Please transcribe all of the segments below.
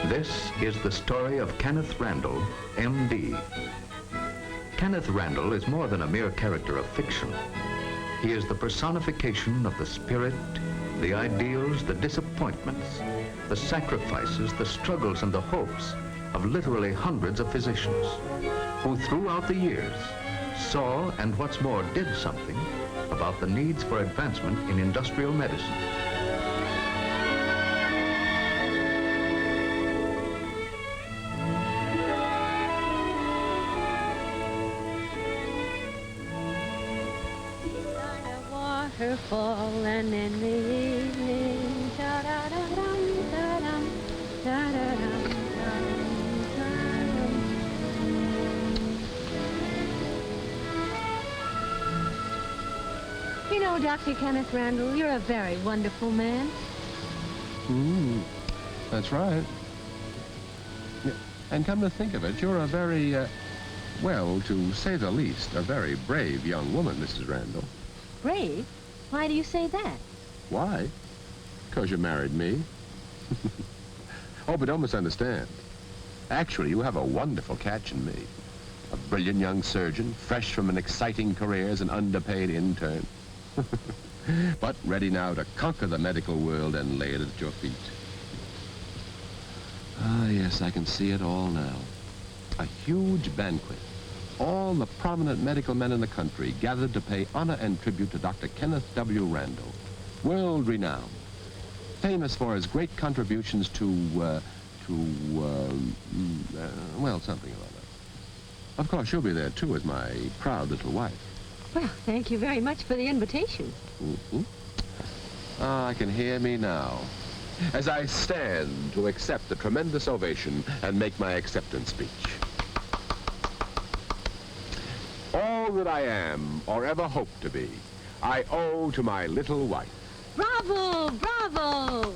This is the story of Kenneth Randall, M.D. Kenneth Randall is more than a mere character of fiction. He is the personification of the spirit, the ideals, the disappointments, the sacrifices, the struggles, and the hopes of literally hundreds of physicians who throughout the years saw and what's more did something about the needs for advancement in industrial medicine. Waterfall and in the evening, da-da-da-dum, da-dum, da-da-dum, da-dum. You know, Dr. Kenneth Randall, you're a very wonderful man. That's right. Yeah. And come to think of it, you're a very, well, to say the least, a very brave young woman, Mrs. Randall. Brave? Why do you say that? Why? Because you married me. Oh, but don't misunderstand. Actually, you have a wonderful catch in me. A brilliant young surgeon, fresh from an exciting career as an underpaid intern. But ready now to conquer the medical world and lay it at your feet. Ah, yes, I can see it all now. A huge banquet. All the prominent medical men in the country gathered to pay honor and tribute to Dr. Kenneth W. Randall, world-renowned, famous for his great contributions to well, something or other. Of course, you'll be there, too, as my proud little wife. Well, thank you very much for the invitation. Ah, I can hear me now, as I stand to accept the tremendous ovation and make my acceptance speech. All that I am, or ever hope to be, I owe to my little wife. Bravo! Bravo!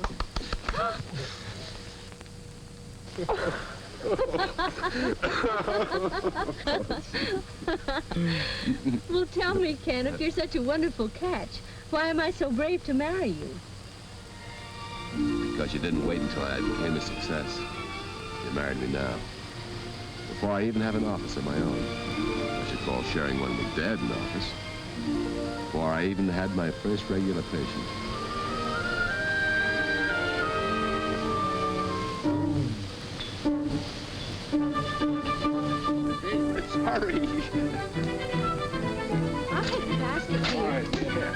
Well, tell me, Ken, if you're such a wonderful catch, why am I so brave to marry you? Because you didn't wait until I became a success. You married me now, before I even have an office of my own. I should call sharing one with Dad an office. Before I even had my first regular patient. hurry. I'll take the basket All here. right, take care.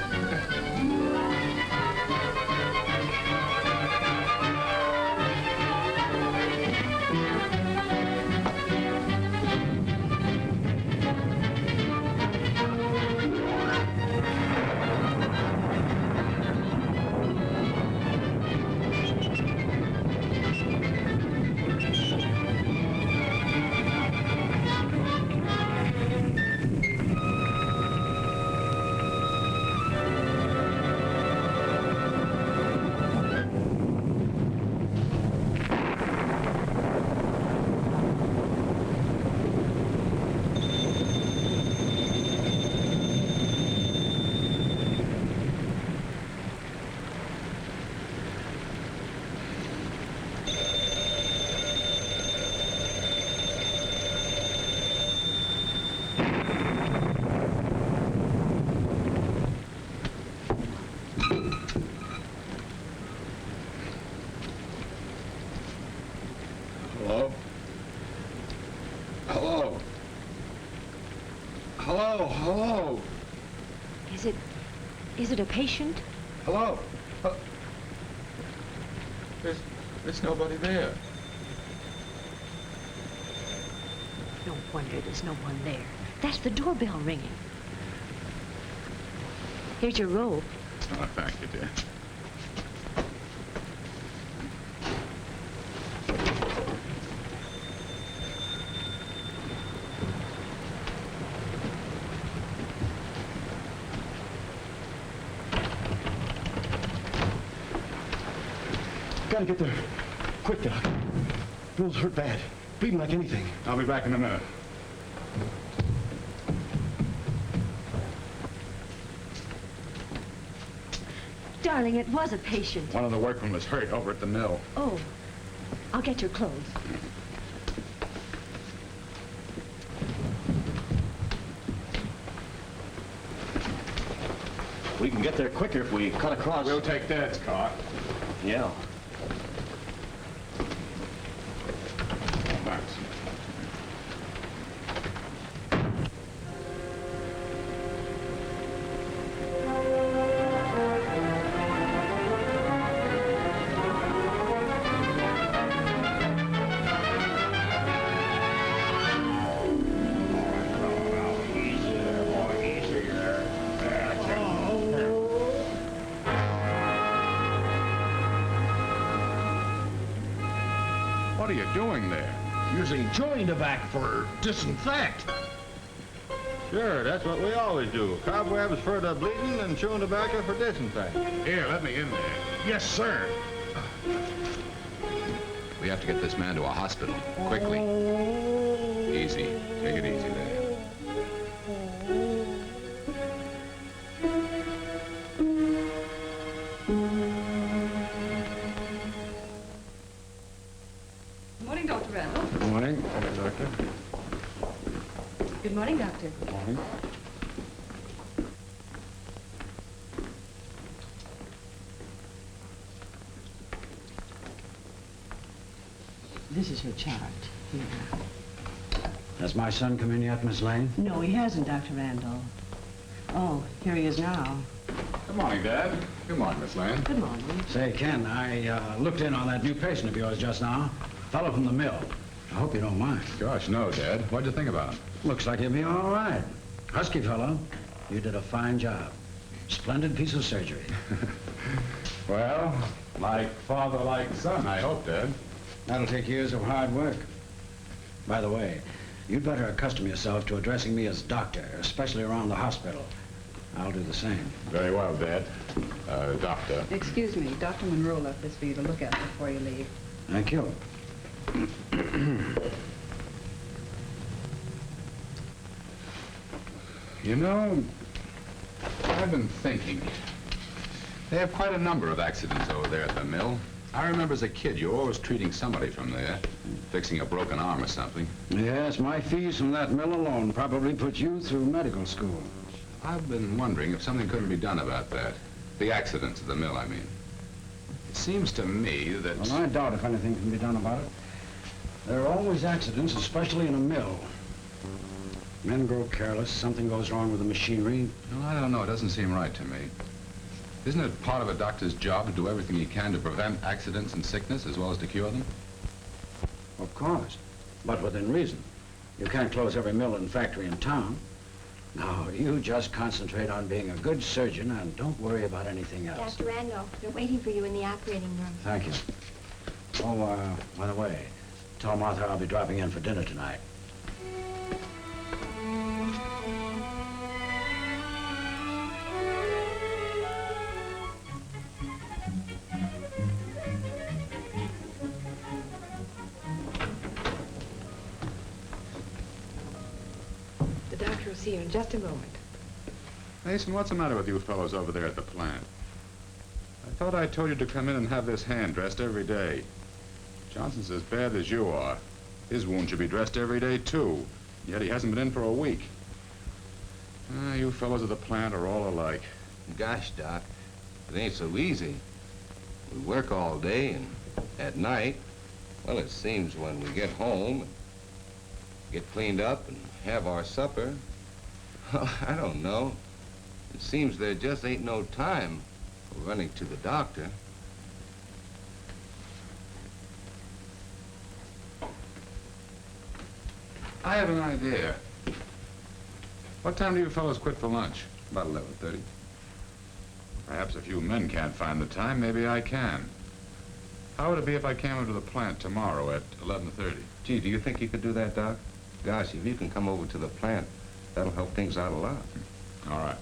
Hello? Hello? Hello? Hello? Is it a patient? Hello? There's nobody there. No wonder there's no one there. That's the doorbell ringing. Here's your robe. Oh, thank you, dear. Gotta get there. Quick, Doc. Bill's hurt bad. Bleeding like anything. I'll be back in a minute. Darling, it was a patient. One of the workmen was hurt over at the mill. Oh, I'll get your clothes. We can get there quicker if we cut across. We'll take Dad's car. Yeah. Thanks. What are you doing there? Using chewing tobacco for disinfect. Sure, that's what we always do. Cobwebs for the bleeding and chewing tobacco for disinfecting. Here, let me in there. Yes, sir. We have to get this man to a hospital, quickly. Easy. Take it easy there. Good morning, Dr. Randall. Good morning. Doctor. Good morning, Doctor. Good morning. This is your chart. Here. Has my son come in yet, Miss Lane? No, he hasn't, Dr. Randall. Oh, here he is now. Good morning, Dad. Good morning, Miss Lane. Good morning. Say, Ken, I looked in on that new patient of yours just now. Fellow from the mill. I hope you don't mind. Gosh, no, Dad. What'd you think about him? Looks like he'll be all right. Husky fellow. You did a fine job. Splendid piece of surgery. Well, like father, like son, I hope, Dad. That'll take years of hard work. By the way, you'd better accustom yourself to addressing me as doctor, especially around the hospital. I'll do the same. Very well, Dad. Doctor. Excuse me, Dr. Monroe left this for you to look at before you leave. Thank you. You know, I've been thinking. They have quite a number of accidents over there at the mill. I remember as a kid, you were always treating somebody from there, fixing a broken arm or something. Yes, my fees from that mill alone probably put you through medical school. I've been wondering if something couldn't be done about that. The accidents at the mill, I mean. It seems to me that... Well, I doubt if anything can be done about it. There are always accidents, especially in a mill. Men grow careless, something goes wrong with the machinery. Well, I don't know. It doesn't seem right to me. Isn't it part of a doctor's job to do everything he can to prevent accidents and sickness as well as to cure them? Of course, but within reason. You can't close every mill and factory in town. Now, you just concentrate on being a good surgeon and don't worry about anything else. Dr. Randall, they're waiting for you in the operating room. Thank you. Oh, by the way, tell Martha I'll be dropping in for dinner tonight. The doctor will see you in just a moment. Mason, what's the matter with you fellows over there at the plant? I thought I told you to come in and have this hand dressed every day. Johnson's as bad as you are. His wound should be dressed every day, too. Yet he hasn't been in for a week. You fellows at the plant are all alike. Gosh, Doc, it ain't so easy. We work all day, and at night, well, it seems when we get home, get cleaned up and have our supper, well, I don't know. It seems there just ain't no time for running to the doctor. I have an idea. What time do you fellows quit for lunch? About 11:30. Perhaps if you men can't find the time, maybe I can. How would it be if I came over to the plant tomorrow at 11:30? Gee, do you think you could do that, Doc? Gosh, if you can come over to the plant, that'll help things out a lot. All right.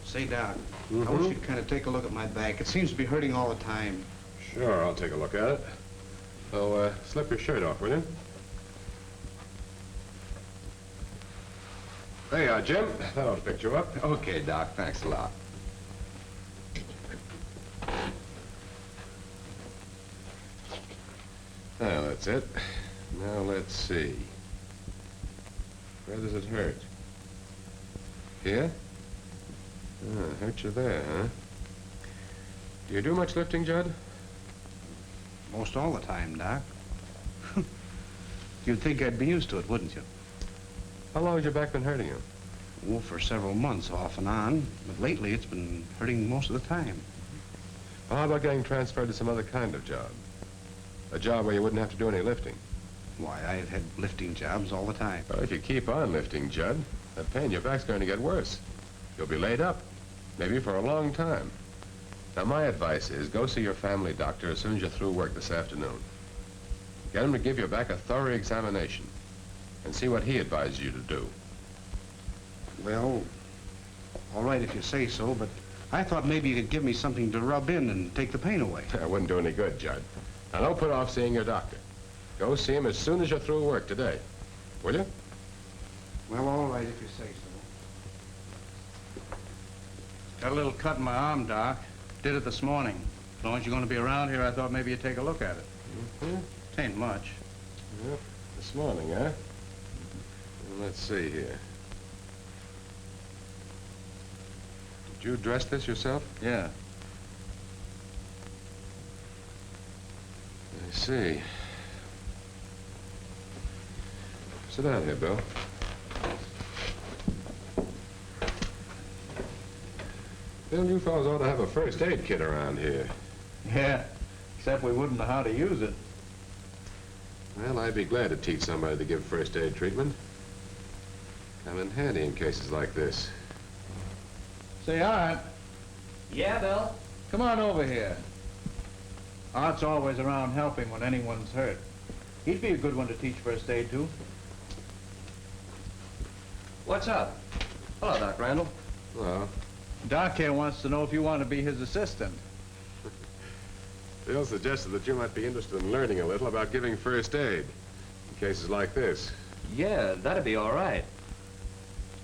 Say, Doc, I wish you'd kind of take a look at my back. It seems to be hurting all the time. Sure, I'll take a look at it. So, slip your shirt off, will you? Hey, Jim, that'll fix you up. Okay, Doc, thanks a lot. Well, that's it. Now, let's see. Where does it hurt? Here? Hurt you there, huh? Do you do much lifting, Judd? Most all the time, Doc. You'd think I'd be used to it, wouldn't you? How long has your back been hurting you? Well, for several months, off and on. But lately, it's been hurting most of the time. Well, how about getting transferred to some other kind of job? A job where you wouldn't have to do any lifting. Why, I've had lifting jobs all the time. Well, if you keep on lifting, Judd, that pain in your back's going to get worse. You'll be laid up, maybe for a long time. Now, my advice is go see your family doctor as soon as you're through work this afternoon. Get him to give your back a thorough examination and see what he advises you to do. Well, all right if you say so, but I thought maybe you could give me something to rub in and take the pain away. That wouldn't do any good, Judd. Now, don't put off seeing your doctor. Go see him as soon as you're through work today. Will you? Well, all right if you say so. Got a little cut in my arm, Doc. Did it this morning. As long as you're going to be around here, I thought maybe you'd take a look at it. Mm-hmm. It ain't much. Yep. This morning, huh? Let's see here. Did you dress this yourself? Yeah. I see. Sit down here, Bill. Bill, you fellas ought to have a first aid kit around here. Yeah, except we wouldn't know how to use it. Well, I'd be glad to teach somebody to give first aid treatment. Come in handy in cases like this. Say, Art, Yeah, Bill? come on over here. Art's always around helping when anyone's hurt. He'd be a good one to teach first aid to. What's up? Hello, Doc Randall. Well, Doc here wants to know if you want to be his assistant. Bill suggested that you might be interested in learning a little about giving first aid in cases like this. Yeah, that'd be all right.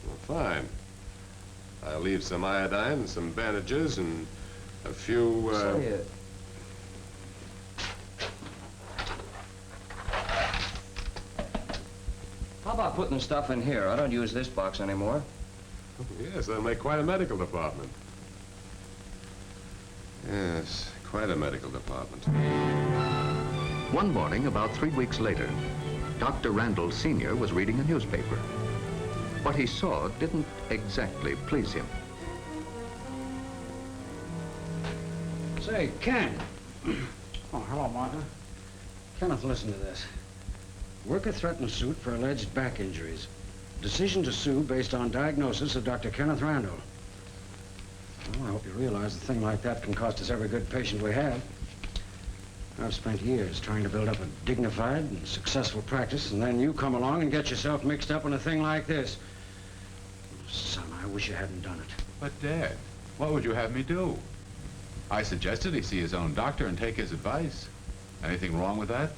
Well, fine. I'll leave some iodine, some bandages, and a few, How about putting the stuff in here? I don't use this box anymore. Yes, they'll make quite a medical department. Yes, quite a medical department. One morning, about 3 weeks later, Dr. Randall Sr. was reading a newspaper. What he saw didn't exactly please him. Say, Ken. Oh, hello, Martha. Kenneth, listen to this. Worker threatened suit for alleged back injuries. Decision to sue based on diagnosis of Dr. Kenneth Randall. Well, I hope you realize a thing like that can cost us every good patient we have. I've spent years trying to build up a dignified and successful practice, and then you come along and get yourself mixed up in a thing like this. Son, I wish you hadn't done it. But, Dad, what would you have me do? I suggested he see his own doctor and take his advice. Anything wrong with that?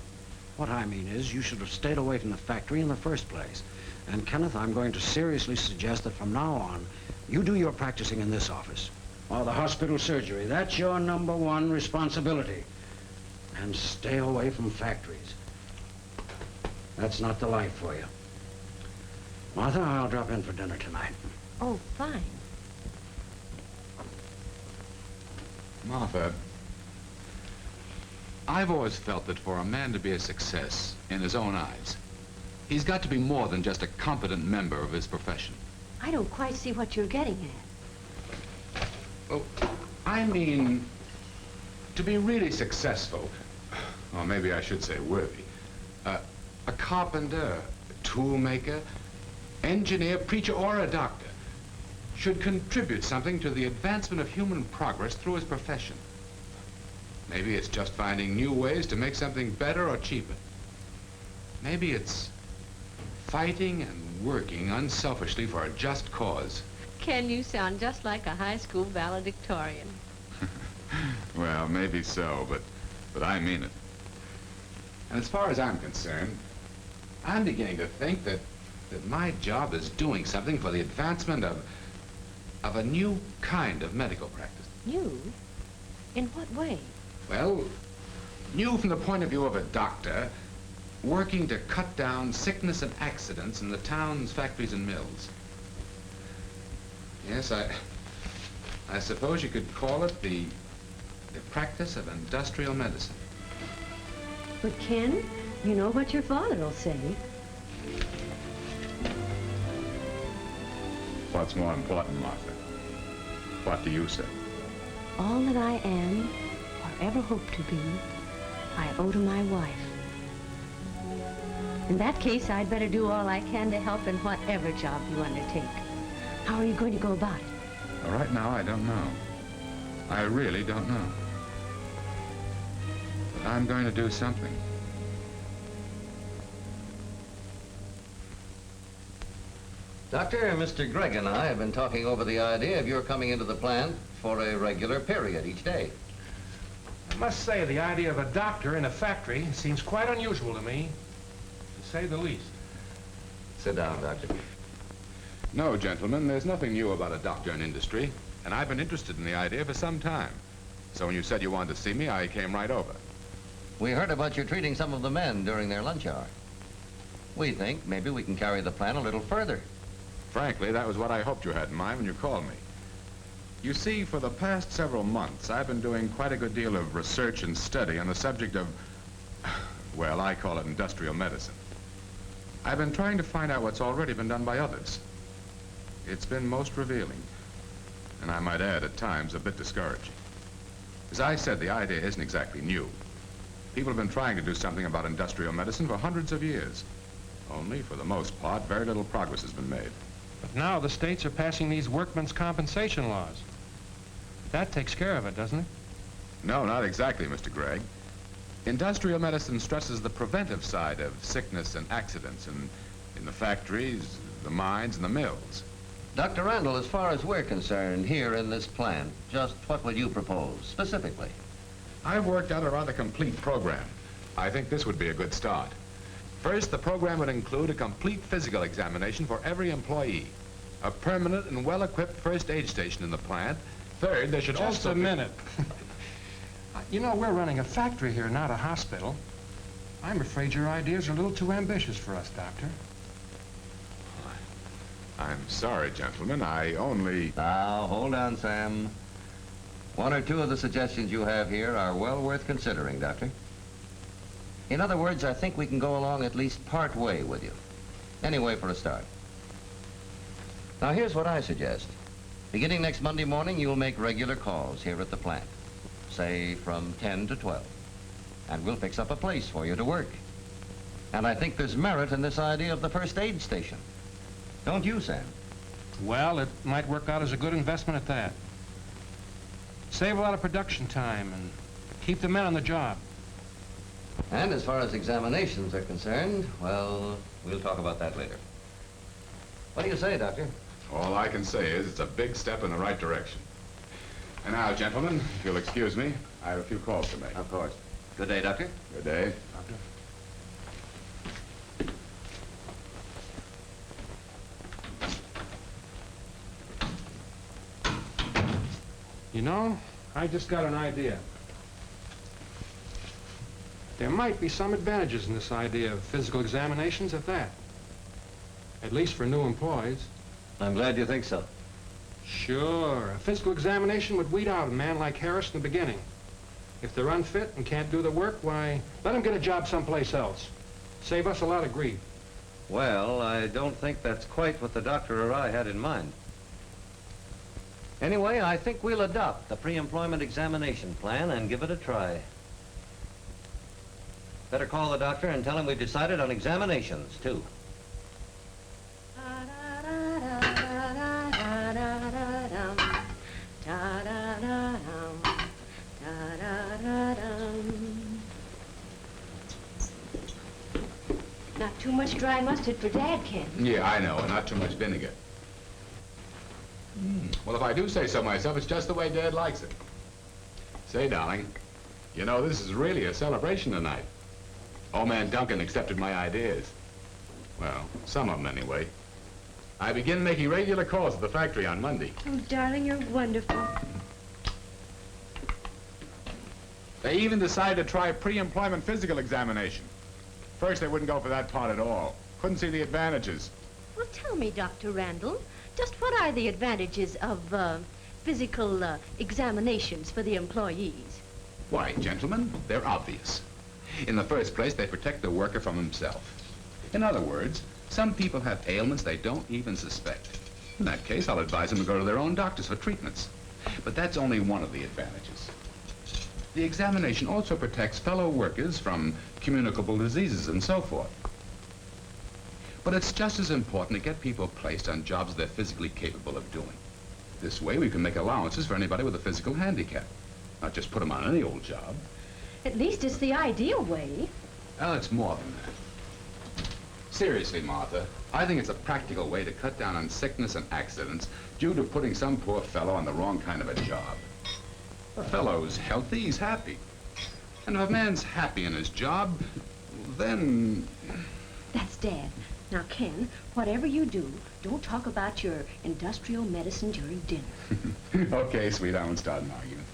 What I mean is, you should have stayed away from the factory in the first place. And, Kenneth, I'm going to seriously suggest that from now on, you do your practicing in this office, or the hospital surgery. That's your #1 responsibility. And stay away from factories. That's not the life for you. Martha, I'll drop in for dinner tonight. Oh, fine. Martha, I've always felt that for a man to be a success in his own eyes, he's got to be more than just a competent member of his profession. I don't quite see what you're getting at. Oh, I mean, to be really successful, or maybe I should say worthy, a carpenter, a tool maker, engineer, preacher, or a doctor should contribute something to the advancement of human progress through his profession. Maybe it's just finding new ways to make something better or cheaper. Maybe it's fighting and working unselfishly for a just cause. Ken, you sound just like a high school valedictorian. Well, maybe so, but I mean it. And as far as I'm concerned, I'm beginning to think that my job is doing something for the advancement of a new kind of medical practice. New? In what way? Well, new from the point of view of a doctor working to cut down sickness and accidents in the town's factories and mills. Yes, I suppose you could call it the practice of industrial medicine. But, Ken, you know what your father will say. What's more important, Martha? What do you say? All that I am, or ever hope to be, I owe to my wife. In that case, I'd better do all I can to help in whatever job you undertake. How are you going to go about it? Well, right now, I don't know. I really don't know. But I'm going to do something. Doctor, Mr. Gregg and I have been talking over the idea of your coming into the plant for a regular period each day. I must say, the idea of a doctor in a factory seems quite unusual to me, to say the least. Sit down, Doctor. No, gentlemen, there's nothing new about a doctor in industry, and I've been interested in the idea for some time. So when you said you wanted to see me, I came right over. We heard about you treating some of the men during their lunch hour. We think maybe we can carry the plan a little further. Frankly, that was what I hoped you had in mind when you called me. You see, for the past several months, I've been doing quite a good deal of research and study on the subject of, well, I call it industrial medicine. I've been trying to find out what's already been done by others. It's been most revealing, and I might add, at times, a bit discouraging. As I said, the idea isn't exactly new. People have been trying to do something about industrial medicine for hundreds of years. Only, for the most part, very little progress has been made. But now the states are passing these workmen's compensation laws. That takes care of it, doesn't it? No, not exactly, Mr. Gregg. Industrial medicine stresses the preventive side of sickness and accidents in the factories, the mines, and the mills. Dr. Randall, as far as we're concerned here in this plant, just what would you propose, specifically? I've worked out a rather complete program. I think this would be a good start. First, the program would include a complete physical examination for every employee, a permanent and well-equipped first aid station in the plant. Third, there should Just also a minute. You know, we're running a factory here, not a hospital. I'm afraid your ideas are a little too ambitious for us, Doctor. I'm sorry, gentlemen. I only... Now, hold on, Sam. One or two of the suggestions you have here are well worth considering, Doctor. In other words, I think we can go along at least part way with you. Anyway, for a start. Now, here's what I suggest. Beginning next Monday morning, you'll make regular calls here at the plant. Say from 10 to 12. And we'll fix up a place for you to work. And I think there's merit in this idea of the first aid station. Don't you, Sam? Well, it might work out as a good investment at that. Save a lot of production time and keep the men on the job. And as far as examinations are concerned, well, we'll talk about that later. What do you say, Doctor? All I can say is it's a big step in the right direction. And now, gentlemen, if you'll excuse me, I have a few calls to make. Of course. Good day, Doctor. Good day. Doctor? You know, I just got an idea. There might be some advantages in this idea of physical examinations at that. At least for new employees. I'm glad you think so. Sure. A physical examination would weed out a man like Harris in the beginning. If they're unfit and can't do the work, why, let them get a job someplace else. Save us a lot of grief. Well, I don't think that's quite what the doctor or I had in mind. Anyway, I think we'll adopt the pre-employment examination plan and give it a try. Better call the doctor and tell him we've decided on examinations, too. Not too much dry mustard for Dad, Ken. Yeah, I know, and not too much vinegar. Well, if I do say so myself, it's just the way Dad likes it. Say, darling, you know, this is really a celebration tonight. Old man Duncan accepted my ideas. Well, some of them anyway. I begin making regular calls at the factory on Monday. Oh, darling, you're wonderful. They even decided to try a pre-employment physical examination. First, they wouldn't go for that part at all. Couldn't see the advantages. Well, tell me, Dr. Randall, just what are the advantages of physical examinations for the employees? Why, gentlemen, they're obvious. In the first place, they protect the worker from himself. In other words, some people have ailments they don't even suspect. In that case, I'll advise them to go to their own doctors for treatments. But that's only one of the advantages. The examination also protects fellow workers from communicable diseases and so forth. But it's just as important to get people placed on jobs they're physically capable of doing. This way, we can make allowances for anybody with a physical handicap. Not just put them on any old job. At least it's the ideal way. Well, it's more than that. Seriously, Martha, I think it's a practical way to cut down on sickness and accidents due to putting some poor fellow on the wrong kind of a job. If a fellow's healthy, he's happy. And if a man's happy in his job, then... That's Dad. Now, Ken, whatever you do, don't talk about your industrial medicine during dinner. Okay, sweet, I won't start an argument.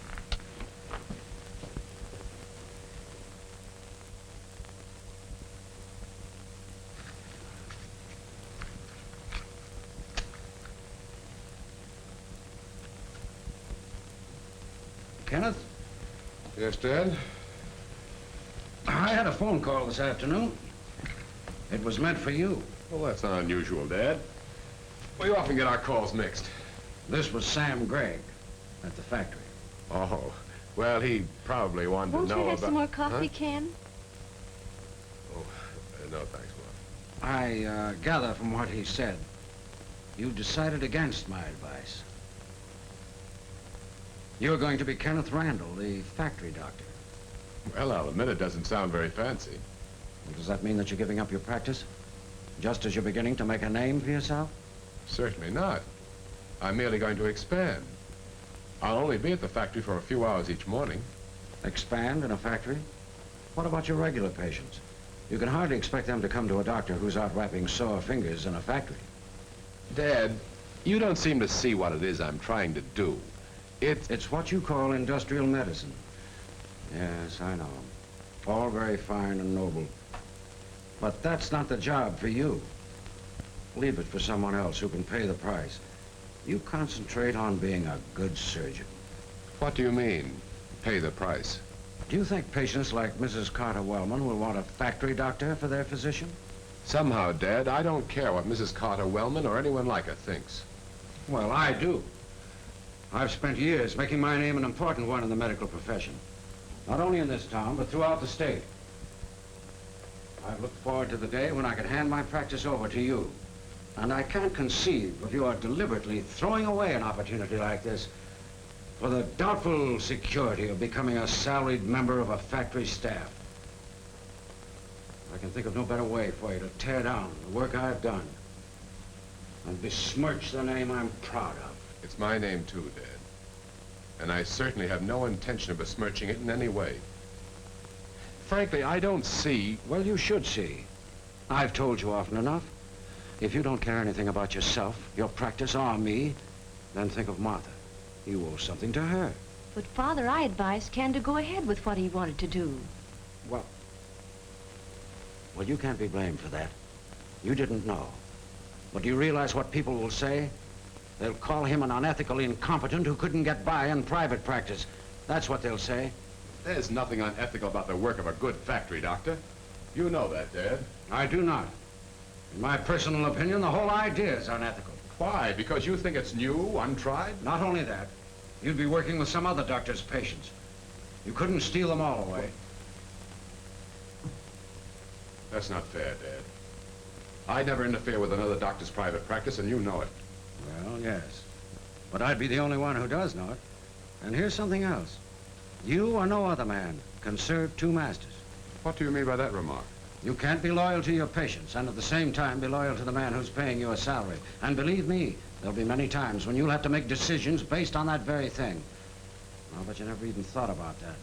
Kenneth? Yes, Dad? I had a phone call this afternoon. It was meant for you. Well, that's not unusual, Dad. We often get our calls mixed. This was Sam Gregg at the factory. Oh, well, he probably wanted Won't to know you have about... some more coffee, Huh? Ken? Oh, no, thanks, Mom. I gather from what he said, you decided against my advice. You're going to be Kenneth Randall, the factory doctor. Well, I'll admit it doesn't sound very fancy. Well, does that mean that you're giving up your practice? Just as you're beginning to make a name for yourself? Certainly not. I'm merely going to expand. I'll only be at the factory for a few hours each morning. Expand in a factory? What about your regular patients? You can hardly expect them to come to a doctor who's out wrapping sore fingers in a factory. Dad, you don't seem to see what it is I'm trying to do. It's what you call industrial medicine. Yes, I know. All very fine and noble. But that's not the job for you. Leave it for someone else who can pay the price. You concentrate on being a good surgeon. What do you mean, pay the price? Do you think patients like Mrs. Carter Wellman will want a factory doctor for their physician? Somehow, Dad, I don't care what Mrs. Carter Wellman or anyone like her thinks. Well, I do. I've spent years making my name an important one in the medical profession. Not only in this town, but throughout the state. I've looked forward to the day when I could hand my practice over to you. And I can't conceive of your deliberately throwing away an opportunity like this for the doubtful security of becoming a salaried member of a factory staff. I can think of no better way for you to tear down the work I've done and besmirch the name I'm proud of. It's my name too, Dad. And I certainly have no intention of besmirching it in any way. Frankly, I don't see... Well, you should see. I've told you often enough. If you don't care anything about yourself, your practice, or me, then think of Martha. You owe something to her. But, Father, I advised Ken to go ahead with what he wanted to do. Well, you can't be blamed for that. You didn't know. But do you realize what people will say? They'll call him an unethical incompetent who couldn't get by in private practice. That's what they'll say. There's nothing unethical about the work of a good factory doctor. You know that, Dad. I do not. In my personal opinion, the whole idea is unethical. Why? Because you think it's new, untried? Not only that, you'd be working with some other doctor's patients. You couldn't steal them all away. That's not fair, Dad. I'd never interfere with another doctor's private practice, and you know it. Well, yes. But I'd be the only one who does know it. And here's something else. You or no other man can serve two masters. What do you mean by that remark? You can't be loyal to your patients and at the same time be loyal to the man who's paying you a salary. And believe me, there'll be many times when you'll have to make decisions based on that very thing. I'll bet you never even thought about that.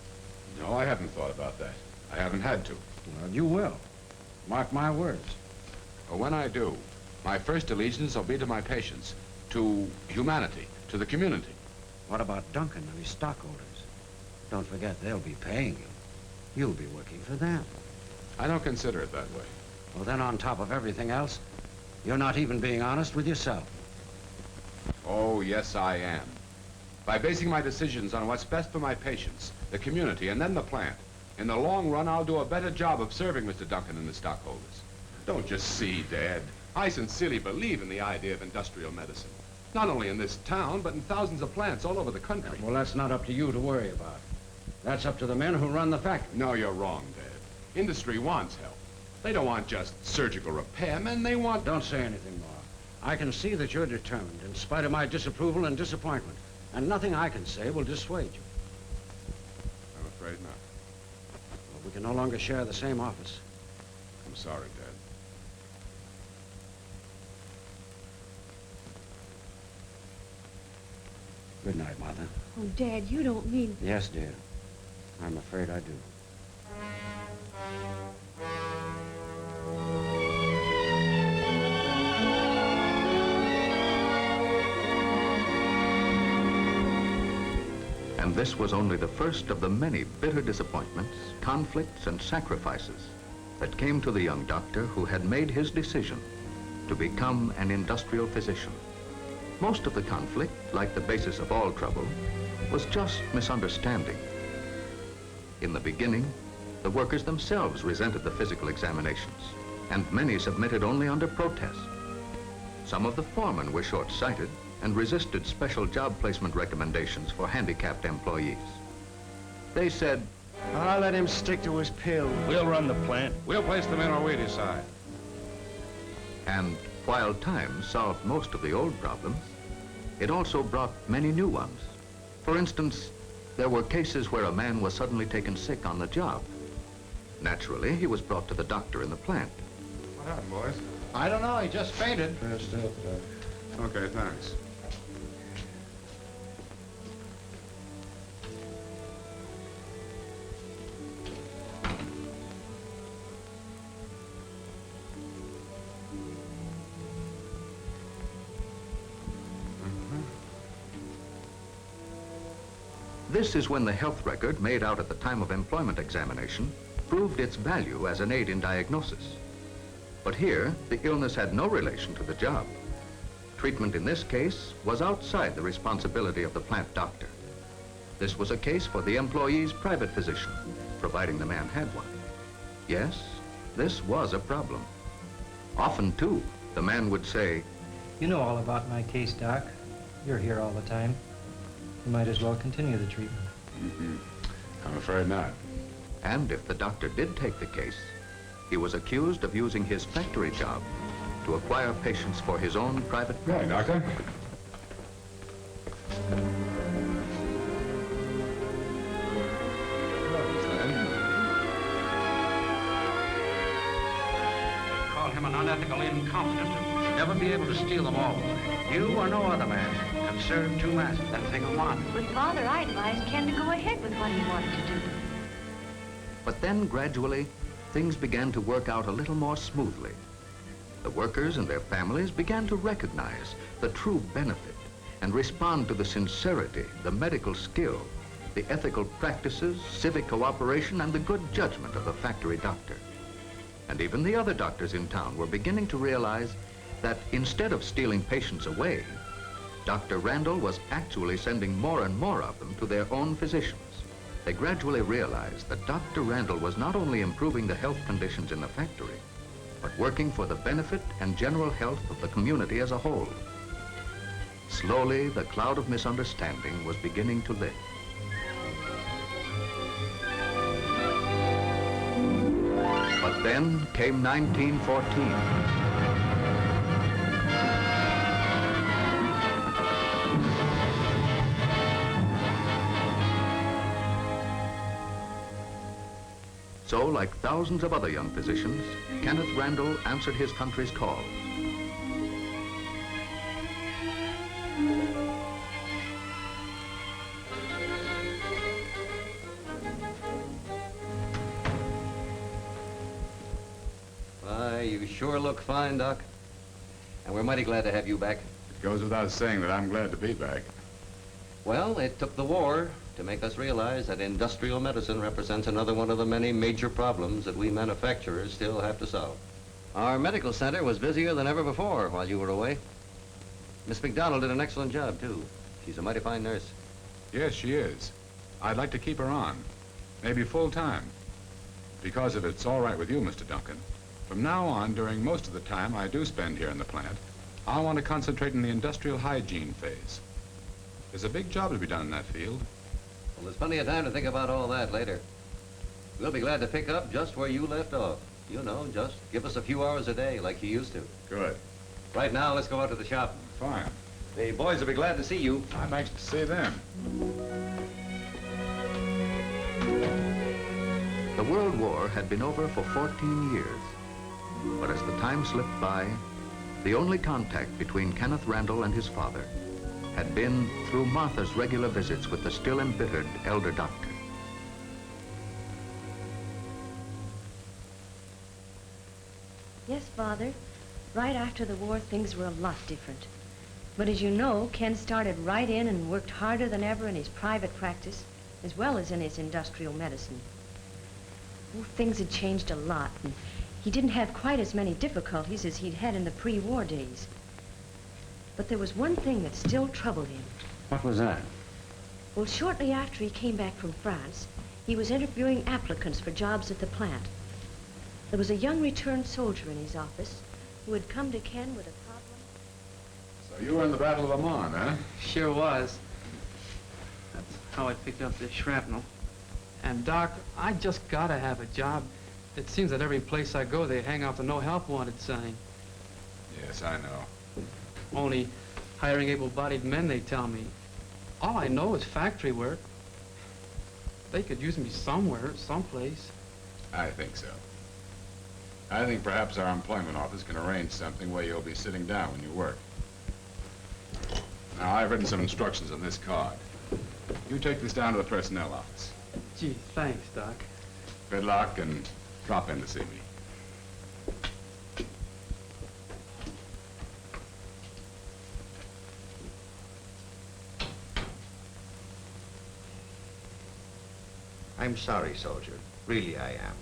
No, I haven't thought about that. I haven't had to. Well, you will. Mark my words. Well, when I do, my first allegiance will be to my patients, to humanity, to the community. What about Duncan and his stockholders? Don't forget, they'll be paying you. You'll be working for them. I don't consider it that way. Well, then on top of everything else, you're not even being honest with yourself. Oh, yes, I am. By basing my decisions on what's best for my patients, the community, and then the plant, in the long run, I'll do a better job of serving Mr. Duncan and the stockholders. Don't you see, Dad? I sincerely believe in the idea of industrial medicine. Not only in this town, but in thousands of plants all over the country. Well, that's not up to you to worry about. That's up to the men who run the factory. No, you're wrong, Dad. Industry wants help. They don't want just surgical repairmen, they want... Don't say anything more. I can see that you're determined, in spite of my disapproval and disappointment. And nothing I can say will dissuade you. I'm afraid not. Well, we can no longer share the same office. I'm sorry, Dad. Good night, Martha. Oh, Dad, you don't mean... Yes, dear. I'm afraid I do. And this was only the first of the many bitter disappointments, conflicts, and sacrifices that came to the young doctor who had made his decision to become an industrial physician. Most of the conflict, like the basis of all trouble, was just misunderstanding. In the beginning, the workers themselves resented the physical examinations, and many submitted only under protest. Some of the foremen were short-sighted and resisted special job placement recommendations for handicapped employees. They said, I'll let him stick to his pill. We'll run the plant. We'll place them in where we decide. and while time solved most of the old problems, it also brought many new ones. For instance, there were cases where a man was suddenly taken sick on the job. Naturally, he was brought to the doctor in the plant. What happened, boys? I don't know. He just fainted. Okay, thanks. This is when the health record made out at the time of employment examination proved its value as an aid in diagnosis. But here, the illness had no relation to the job. Treatment in this case was outside the responsibility of the plant doctor. This was a case for the employee's private physician, providing the man had one. Yes, this was a problem. Often, too, the man would say, "You know all about my case, Doc. You're here all the time. You might as well continue the treatment." I'm afraid not. And if the doctor did take the case, he was accused of using his factory job to acquire patients for his own private practice. Right, Doctor. Call him an unethical incompetent and never be able to steal them all. You or no other man can serve two masters and think of one. But, Father, I advised Ken to go ahead with what he wanted to do. But then, gradually, things began to work out a little more smoothly. The workers and their families began to recognize the true benefit and respond to the sincerity, the medical skill, the ethical practices, civic cooperation, and the good judgment of the factory doctor. And even the other doctors in town were beginning to realize that instead of stealing patients away, Dr. Randall was actually sending more and more of them to their own physicians. They gradually realized that Dr. Randall was not only improving the health conditions in the factory, but working for the benefit and general health of the community as a whole. Slowly, the cloud of misunderstanding was beginning to lift. But then came 1914. So, like thousands of other young physicians, Kenneth Randall answered his country's call. Why, you sure look fine, Doc. And we're mighty glad to have you back. It goes without saying that I'm glad to be back. Well, it took the war to make us realize that industrial medicine represents another one of the many major problems that we manufacturers still have to solve. Our medical center was busier than ever before while you were away. Miss McDonald did an excellent job, too. She's a mighty fine nurse. Yes, she is. I'd like to keep her on, maybe full time. Because if it's all right with you, Mr. Duncan, from now on, during most of the time I do spend here in the plant, I want to concentrate on the industrial hygiene phase. There's a big job to be done in that field. Well, there's plenty of time to think about all that later. We'll be glad to pick up just where you left off. You know, just give us a few hours a day like you used to. Good. Right now, let's go out to the shop. Fine. The boys will be glad to see you. I'm anxious to see them. The World War had been over for 14 years. But as the time slipped by, the only contact between Kenneth Randall and his father had been through Martha's regular visits with the still embittered elder doctor. Yes, Father. Right after the war, things were a lot different. But as you know, Ken started right in and worked harder than ever in his private practice, as well as in his industrial medicine. Oh, things had changed a lot, and he didn't have quite as many difficulties as he'd had in the pre-war days. But there was one thing that still troubled him. What was that? Well, shortly after he came back from France, he was interviewing applicants for jobs at the plant. There was a young returned soldier in his office who had come to Ken with a problem. So you were in the Battle of Amman, huh? Sure was. That's how I picked up this shrapnel. And, Doc, I just gotta have a job. It seems that every place I go, they hang out the no help wanted sign. Yes, I know. Only hiring able-bodied men, they tell me. All I know is factory work. They could use me somewhere, someplace. I think so. I think perhaps our employment office can arrange something where you'll be sitting down when you work. Now, I've written some instructions on this card. You take this down to the personnel office. Gee, thanks, Doc. Good luck, and drop in to see me. I'm sorry, soldier. Really, I am.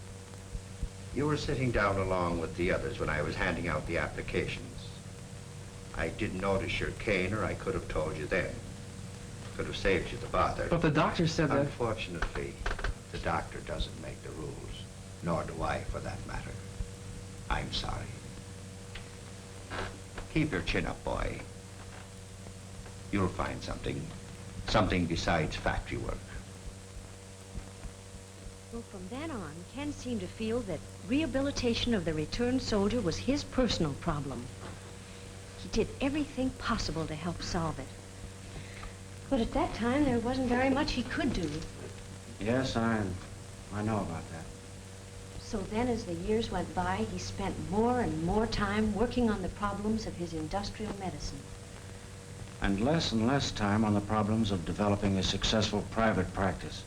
You were sitting down along with the others when I was handing out the applications. I didn't notice your cane, or I could have told you then. Could have saved you the bother. But the doctor said that... Unfortunately, the doctor doesn't make the rules, nor do I, for that matter. I'm sorry. Keep your chin up, boy. You'll find something besides factory work. Well, from then on, Ken seemed to feel that rehabilitation of the returned soldier was his personal problem. He did everything possible to help solve it. But at that time, there wasn't very much he could do. Yes, I know about that. So then, as the years went by, he spent more and more time working on the problems of his industrial medicine. And less time on the problems of developing a successful private practice.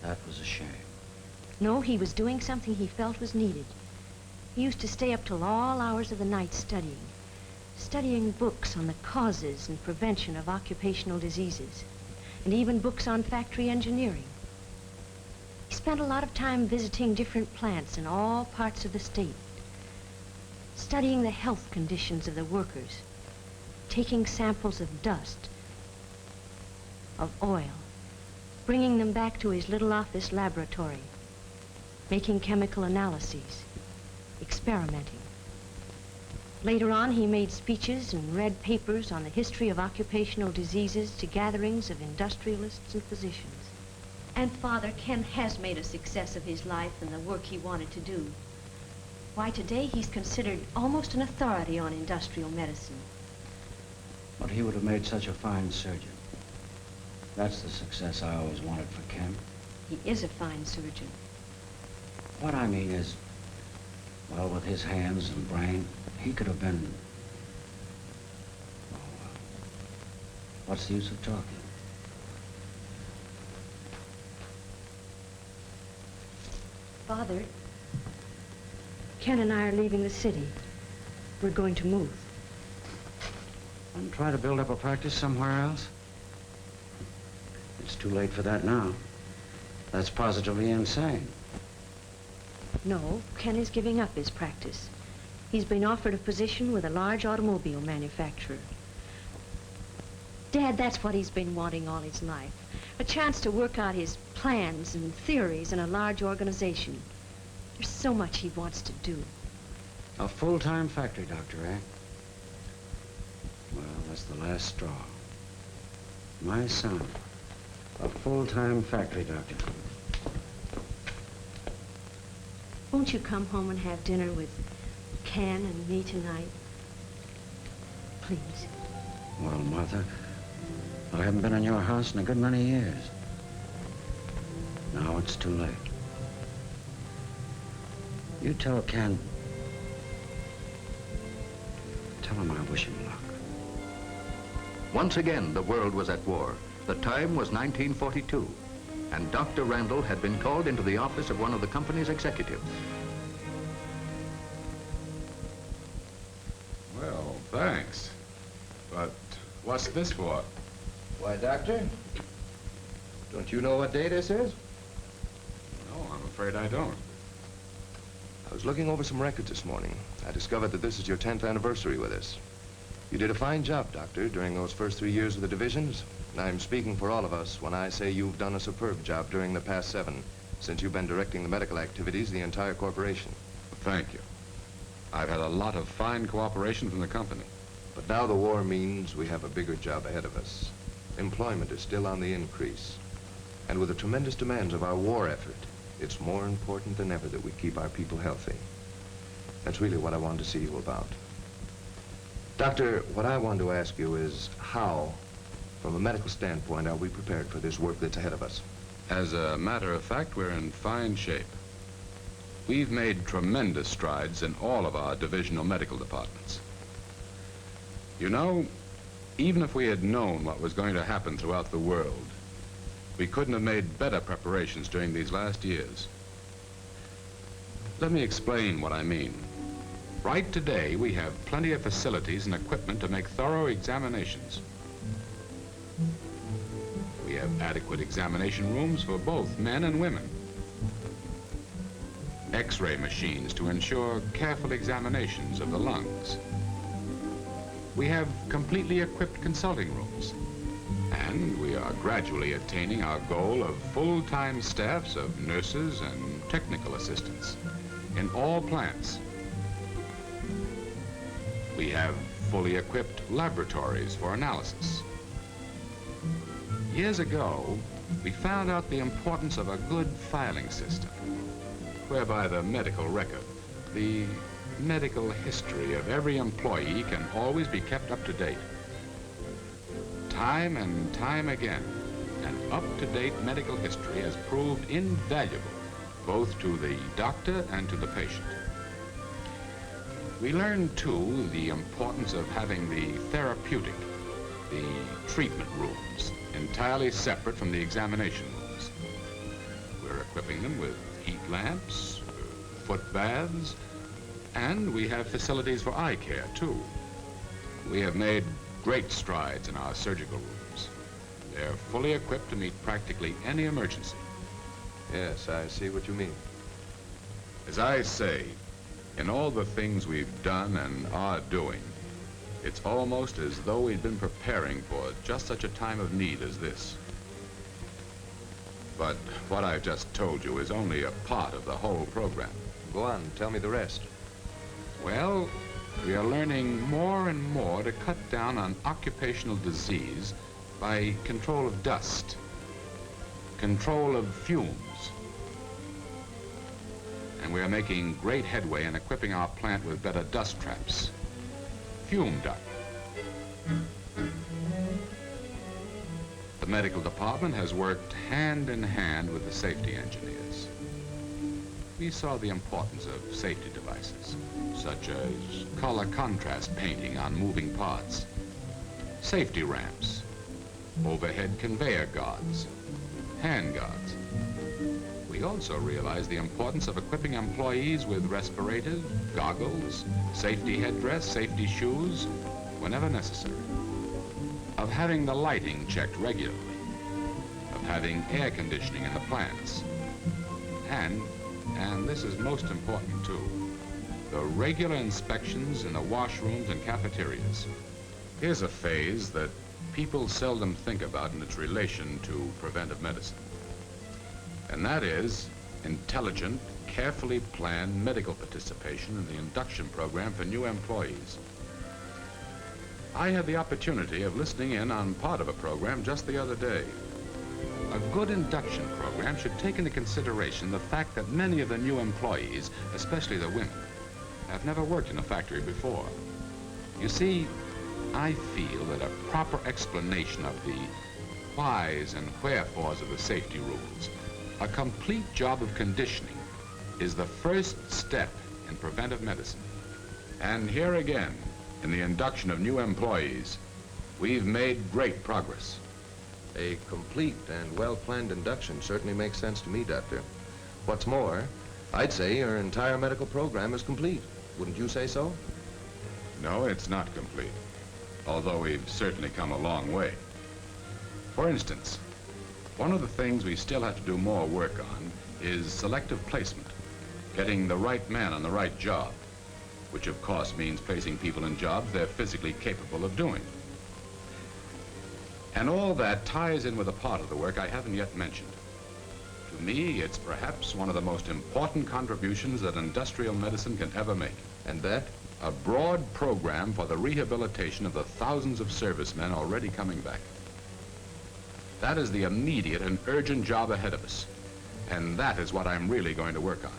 That was a shame. No, he was doing something he felt was needed. He used to stay up till all hours of the night studying books on the causes and prevention of occupational diseases, and even books on factory engineering. He spent a lot of time visiting different plants in all parts of the state, studying the health conditions of the workers, taking samples of dust, of oil, bringing them back to his little office laboratory, making chemical analyses, experimenting. Later on, he made speeches and read papers on the history of occupational diseases to gatherings of industrialists and physicians. And Father, Ken has made a success of his life and the work he wanted to do. Why, today he's considered almost an authority on industrial medicine. But he would have made such a fine surgeon. That's the success I always wanted for Ken. He is a fine surgeon. What I mean is, well, with his hands and brain, he could have been... Oh, what's the use of talking? Father, Ken and I are leaving the city. We're going to move. And try to build up a practice somewhere else? It's too late for that now. That's positively insane. No, Ken is giving up his practice. He's been offered a position with a large automobile manufacturer. Dad, that's what he's been wanting all his life. A chance to work out his plans and theories in a large organization. There's so much he wants to do. A full-time factory doctor, eh? Well, that's the last straw. My son, a full-time factory doctor. Won't you come home and have dinner with Ken and me tonight? Please. Well, Martha, I haven't been in your house in a good many years. Now it's too late. You tell Ken. Tell him I wish him luck. Once again, the world was at war. The time was 1942, and Dr. Randall had been called into the office of one of the company's executives. Well, thanks. But what's this for? Why, Doctor, don't you know what day this is? No, I'm afraid I don't. I was looking over some records this morning. I discovered that this is your 10th anniversary with us. You did a fine job, Doctor, during those first 3 years with the divisions. And I'm speaking for all of us when I say you've done a superb job during the past 7, since you've been directing the medical activities of the entire corporation. Thank you. I've had a lot of fine cooperation from the company. But now the war means we have a bigger job ahead of us. Employment is still on the increase. And with the tremendous demands of our war effort, it's more important than ever that we keep our people healthy. That's really what I wanted to see you about. Doctor, what I want to ask you is how, from a medical standpoint, are we prepared for this work that's ahead of us? As a matter of fact, we're in fine shape. We've made tremendous strides in all of our divisional medical departments. You know, even if we had known what was going to happen throughout the world, we couldn't have made better preparations during these last years. Let me explain what I mean. Right today, we have plenty of facilities and equipment to make thorough examinations. We have adequate examination rooms for both men and women. X-ray machines to ensure careful examinations of the lungs. We have completely equipped consulting rooms, and we are gradually attaining our goal of full-time staffs of nurses and technical assistants in all plants. We have fully equipped laboratories for analysis. Years ago, we found out the importance of a good filing system, whereby the medical record, the medical history of every employee can always be kept up to date. Time and time again, an up-to-date medical history has proved invaluable both to the doctor and to the patient. We learned, too, the importance of having the therapeutic, the treatment rooms, entirely separate from the examination rooms. We're equipping them with heat lamps, foot baths, and we have facilities for eye care, too. We have made great strides in our surgical rooms. They're fully equipped to meet practically any emergency. Yes, I see what you mean. As I say, in all the things we've done and are doing, it's almost as though we'd been preparing for just such a time of need as this. But what I've just told you is only a part of the whole program. Go on, tell me the rest. Well, we are learning more and more to cut down on occupational disease by control of dust, control of fumes. And we are making great headway in equipping our plant with better dust traps, fume duct. The medical department has worked hand in hand with the safety engineers. We saw the importance of safety devices, such as color contrast painting on moving parts, safety ramps, overhead conveyor guards, hand guards. We also realized the importance of equipping employees with respirators, goggles, safety headdress, safety shoes, whenever necessary. Of having the lighting checked regularly. Of having air conditioning in the plants. And this is most important too, the regular inspections in the washrooms and cafeterias. Here's a phase that people seldom think about in its relation to preventive medicine. And that is intelligent, carefully planned medical participation in the induction program for new employees. I had the opportunity of listening in on part of a program just the other day. A good induction program should take into consideration the fact that many of the new employees, especially the women, have never worked in a factory before. You see, I feel that a proper explanation of the whys and wherefores of the safety rules, a complete job of conditioning, is the first step in preventive medicine. And here again, in the induction of new employees, we've made great progress. A complete and well-planned induction certainly makes sense to me, Doctor. What's more, I'd say your entire medical program is complete. Wouldn't you say so? No, it's not complete, although we've certainly come a long way. For instance, one of the things we still have to do more work on is selective placement, getting the right man on the right job, which of course means placing people in jobs they're physically capable of doing. And all that ties in with a part of the work I haven't yet mentioned. To me, it's perhaps one of the most important contributions that industrial medicine can ever make. And that? A broad program for the rehabilitation of the thousands of servicemen already coming back. That is the immediate and urgent job ahead of us. And that is what I'm really going to work on.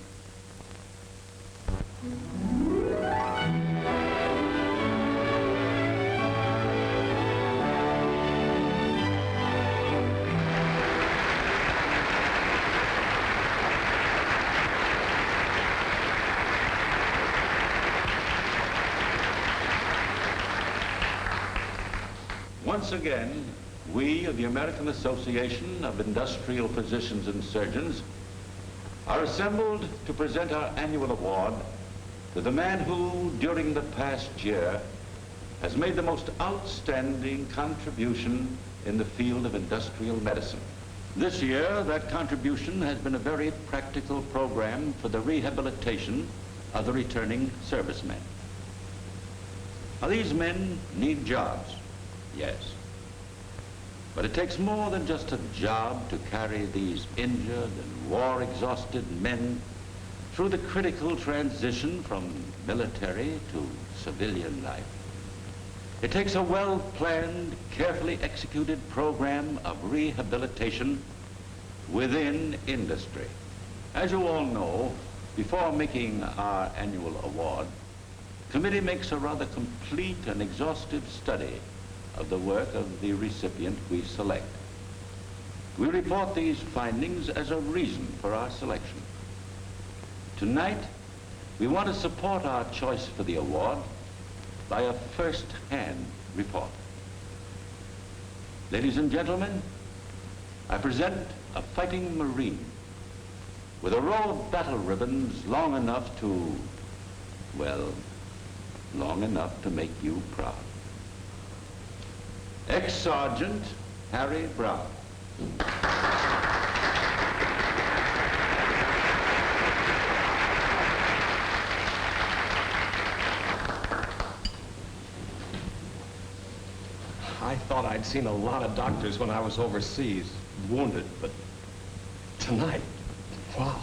Once again, we of the American Association of Industrial Physicians and Surgeons are assembled to present our annual award to the man who, during the past year, has made the most outstanding contribution in the field of industrial medicine. This year, that contribution has been a very practical program for the rehabilitation of the returning servicemen. Now, these men need jobs, yes. But it takes more than just a job to carry these injured and war-exhausted men through the critical transition from military to civilian life. It takes a well-planned, carefully executed program of rehabilitation within industry. As you all know, before making our annual award, the committee makes a rather complete and exhaustive study of the work of the recipient we select. We report these findings as a reason for our selection. Tonight, we want to support our choice for the award by a first-hand report. Ladies and gentlemen, I present a fighting Marine with a row of battle ribbons long enough to, well, long enough to make you proud. Ex-Sergeant Harry Brown. I thought I'd seen a lot of doctors when I was overseas, wounded, but tonight, wow.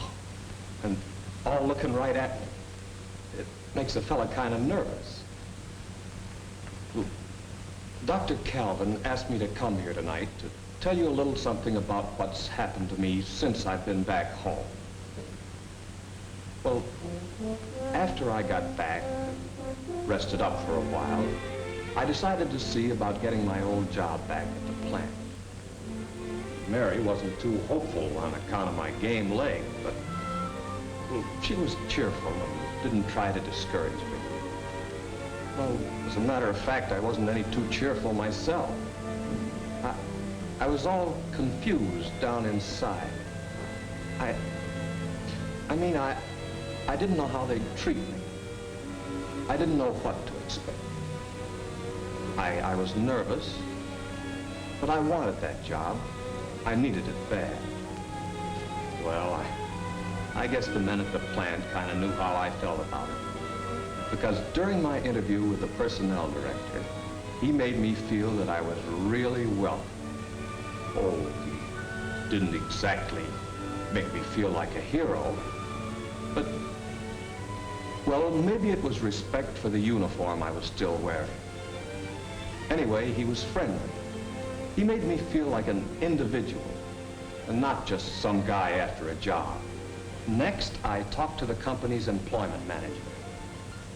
And all looking right at me. It makes a fella kind of nervous. Dr. Calvin asked me to come here tonight to tell you a little something about what's happened to me since I've been back home. Well, after I got back, rested up for a while, I decided to see about getting my old job back at the plant. Mary wasn't too hopeful on account of my game leg, but she was cheerful and didn't try to discourage me. Well, as a matter of fact, I wasn't any too cheerful myself. I was all confused down inside. I didn't know how they'd treat me. I didn't know what to expect. I was nervous, but I wanted that job. I needed it bad. Well, I guess the men at the plant kind of knew how I felt about it. Because during my interview with the personnel director, he made me feel that I was really welcome. Oh, he didn't exactly make me feel like a hero, but, well, maybe it was respect for the uniform I was still wearing. Anyway, he was friendly. He made me feel like an individual, and not just some guy after a job. Next, I talked to the company's employment manager.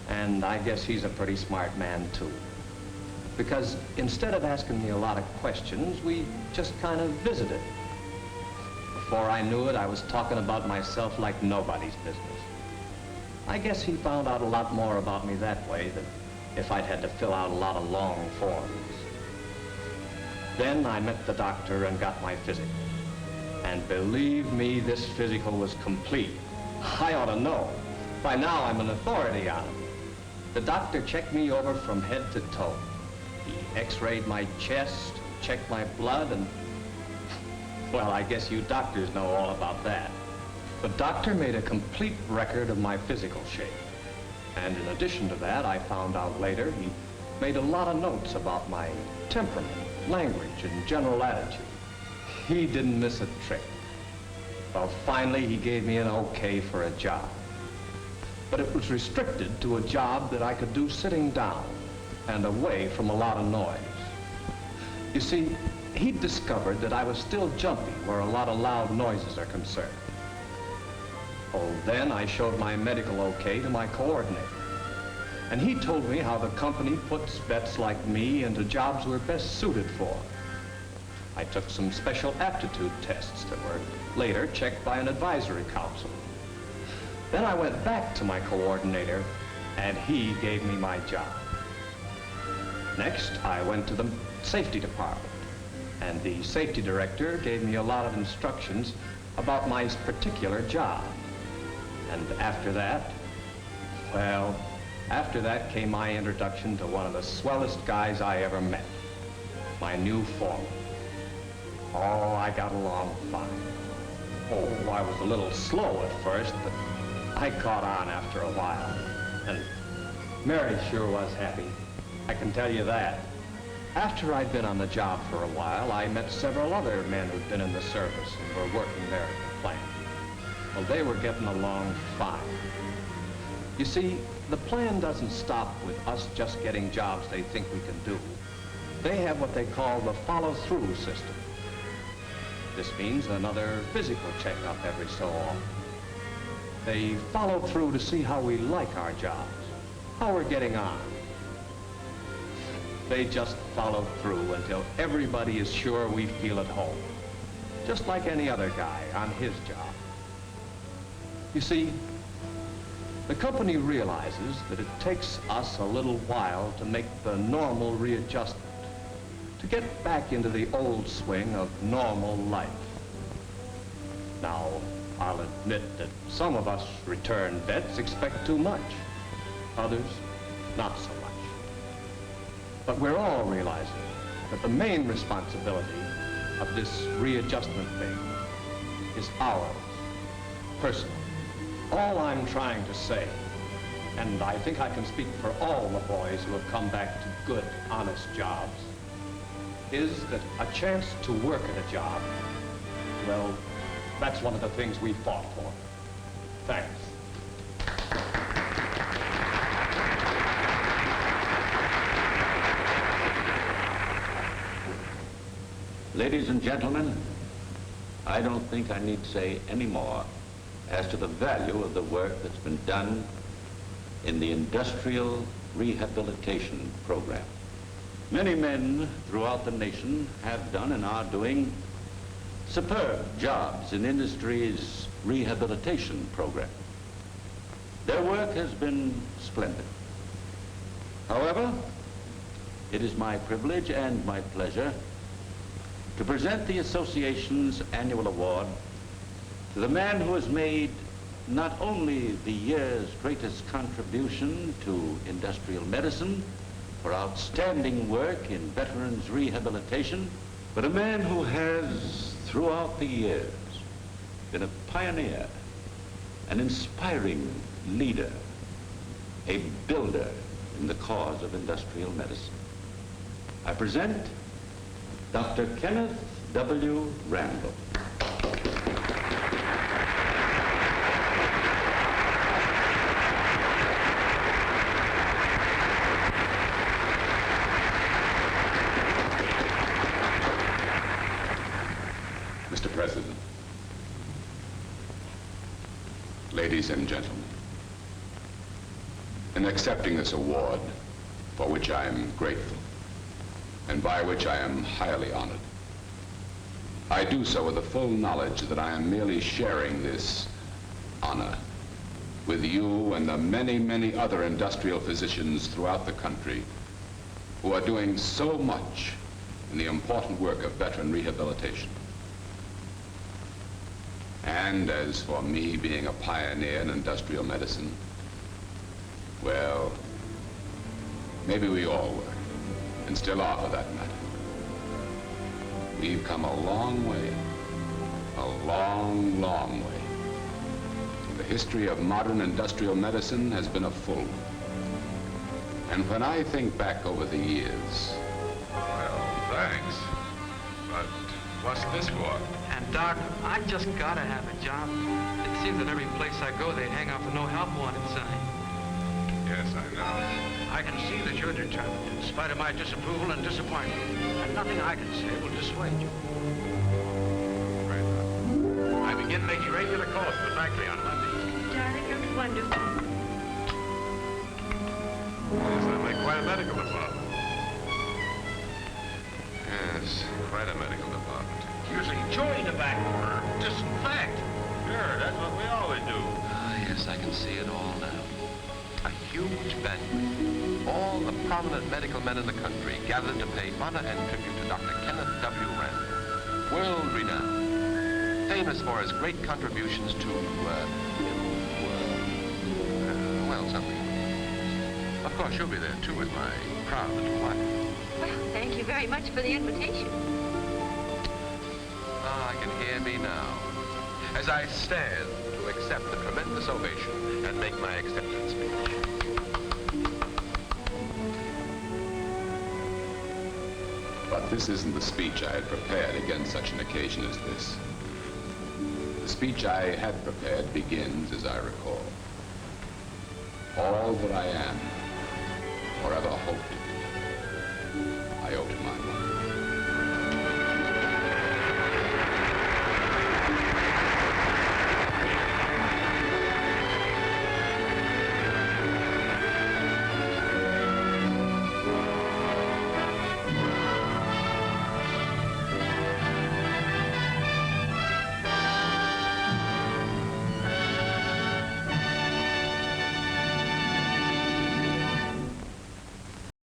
And I guess he's a pretty smart man, too. Because instead of asking me a lot of questions, we just kind of visited. Before I knew it, I was talking about myself like nobody's business. I guess he found out a lot more about me that way than if I'd had to fill out a lot of long forms. Then I met the doctor and got my physical. And believe me, this physical was complete. I ought to know. By now, I'm an authority on it. The doctor checked me over from head to toe. He x-rayed my chest, checked my blood, and, well, I guess you doctors know all about that. The doctor made a complete record of my physical shape. And in addition to that, I found out later he made a lot of notes about my temperament, language, and general attitude. He didn't miss a trick. Well, finally, he gave me an okay for a job. But it was restricted to a job that I could do sitting down and away from a lot of noise. You see, he'd discovered that I was still jumpy where a lot of loud noises are concerned. Oh, then I showed my medical okay to my coordinator. And he told me how the company puts vets like me into jobs we're best suited for. I took some special aptitude tests that were later checked by an advisory council. Then I went back to my coordinator, and he gave me my job. Next, I went to the safety department, and the safety director gave me a lot of instructions about my particular job. And after that, well, after that came my introduction to one of the swellest guys I ever met, my new foreman. Oh, I got along fine. Oh, I was a little slow at first, but I caught on after a while. And Mary sure was happy. I can tell you that. After I'd been on the job for a while, I met several other men who'd been in the service and were working there at the plant. Well, they were getting along fine. You see, the plan doesn't stop with us just getting jobs they think we can do. They have what they call the follow-through system. This means another physical checkup every so often. They follow through to see how we like our jobs, how we're getting on. They just follow through until everybody is sure we feel at home, just like any other guy on his job. You see, the company realizes that it takes us a little while to make the normal readjustment, to get back into the old swing of normal life. Now, I'll admit that some of us return vets expect too much, others not so much. But we're all realizing that the main responsibility of this readjustment thing is ours, personal. All I'm trying to say, and I think I can speak for all the boys who have come back to good, honest jobs, is that a chance to work at a job, well, that's one of the things we fought for. Thanks. Ladies and gentlemen, I don't think I need say any more as to the value of the work that's been done in the Industrial Rehabilitation Program. Many men throughout the nation have done and are doing superb jobs in industry's rehabilitation program. Their work has been splendid. However, it is my privilege and my pleasure to present the association's annual award to the man who has made not only the year's greatest contribution to industrial medicine for outstanding work in veterans rehabilitation, but a man who has, throughout the years, been a pioneer, an inspiring leader, a builder in the cause of industrial medicine. I present Dr. Kenneth W. Randall. Mr. President, ladies and gentlemen, in accepting this award, for which I am grateful, and by which I am highly honored, I do so with the full knowledge that I am merely sharing this honor with you and the many, many other industrial physicians throughout the country who are doing so much in the important work of veteran rehabilitation. And as for me being a pioneer in industrial medicine, well, maybe we all were, and still are for that matter. We've come a long way, a long, long way. The history of modern industrial medicine has been a full one. And when I think back over the years... Well, thanks. But what's this for? And Doc, I just gotta have a job. It seems that every place I go, they hang off a no help wanted sign. Yes, I know. I can see that you're determined, in spite of my disapproval and disappointment. And nothing I can say will dissuade you. I begin making regular calls to the factory on Monday. Darling, you're wonderful. Yes, I make quite a medical department. Yes, quite a medical department. Using chewing tobacco or disinfect. Sure, that's what we always do. Ah, yes, I can see it all now. A huge banquet. All the prominent medical men in the country gathered to pay honor and tribute to Dr. Kenneth W. Randall, world-renowned, famous for his great contributions to, well, something. Of course, you'll be there, too, with my proud little wife. Well, thank you very much for the invitation. Ah, I can hear me now, as I stand to accept the tremendous ovation and make my acceptance speech. But this isn't the speech I had prepared against such an occasion as this. The speech I had prepared begins as I recall. All that I am, or ever hope to be,